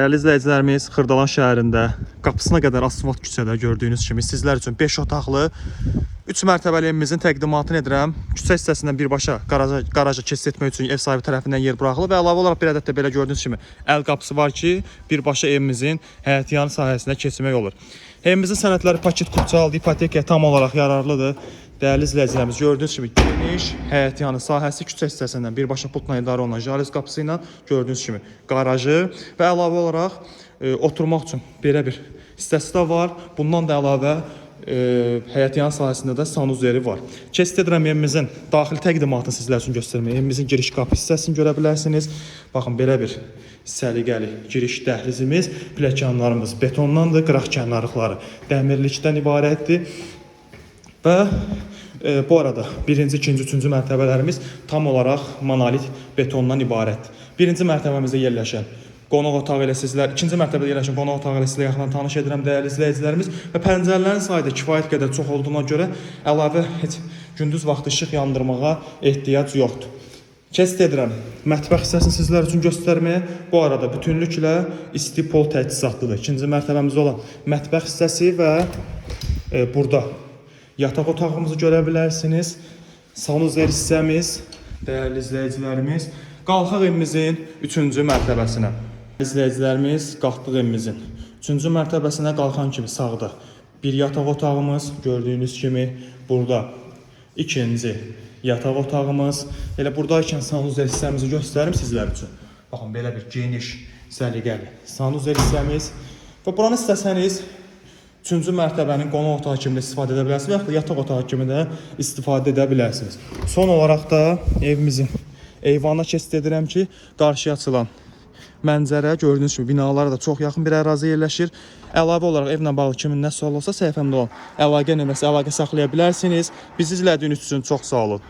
Dəyərli izləyicilərimiz, Xırdalan şəhərində qapısına qədər asfalt küçədə gördüyünüz kimi sizlər üçün 5 otaqlı 3 mərtəbəli evimizin təqdimatını edirəm. Küçə hissəsindən birbaşa qaraja keçid etmək üçün ev sahibi tərəfindən yer buraxılıb və əlavə olaraq bir ədəd də belə gördüyünüz kimi əl qapısı var ki, birbaşa evimizin həyətyanı sahəsinə keçmək olur. Evimizin sənədləri paket kupçalı, ipotekaya tam olaraq yararlıdır. Dəyərli izləyicilərimiz, gördüyünüz kimi geniş həyətyanı sahəsi küçə hissəsindən birbaşa pultla idarə olunan jaliz qapısı ilə gördüyünüz kimi qarajı və əlavə olaraq oturmaq üçün belə bir hissəsi də var. Bundan da əlavə həyətyanı sahəsində də sanuzeli var. Keçid edirəm evimizin daxili təqdimatını sizlər üçün göstərməyə. Evimizin giriş qapı hissəsini görə bilərsiniz. Baxın, belə bir səliqəli giriş dəhlizimiz, pilləkənlərimiz betondandır, qıraq kənarlıqları dəmirlikdən ibarətdir. Və bu arada birinci, ikinci, üçüncü mərtəbələrimiz tam olaraq monolit betondan ibarətdir. Birinci mərtəbəmizdə yerləşən qonaq otağı ilə sizlər, ikinci mərtəbədə yerləşən qonaq otağı ilə sizlər yaxından tanış edirəm dəyərli izləyicilərimiz və pəncərələrin sayı da kifayət qədər çox olduğuna görə əlavə heç gündüz vaxtı işıq yandırmağa ehtiyac yoxdur. Keçid edirəm mətbəx hissəsini sizlər üçün göstərməyə. Bu arada bütünlüklə isti pol təchizatlıdır. İkinci mərtəbəmizdə olan mətbəx hissəsi və burada yataq otağımızı görə bilərsiniz. Sanuzel hissəmiz, dəyərli izləyicilərimiz. Qalxaq evimizin 3-cü mərtəbəsinə. İzləyicilərimiz, qalxdıq evimizin 3-cü mərtəbəsinə qalxan kimi sağda bir yataq otağımız, gördüyünüz kimi burada ikinci yataq otağımız. Elə buradaykən sanuzel hissəmizi göstərim sizlər üçün. Baxın, belə bir geniş, səliqəli sanuzel hissəmiz. Və buranı istəsəniz 3-cü mərtəbənin qonaq otağı kimi də istifadə edə bilərsiniz, yaxud da yataq otağı kimi də istifadə edə bilərsiniz. Son olaraq da evimizin eyvanına keçid edirəm ki, qarşıya açılan mənzərə, gördüyünüz kimi binalara da çox yaxın bir ərazi yerləşir. Əlavə olaraq evlə bağlı kimin nə sual olsa səhifəmdə olan əlaqə nömrəsi əlaqə saxlaya bilərsiniz. Bizi izlədiyiniz üçün çox sağ olun.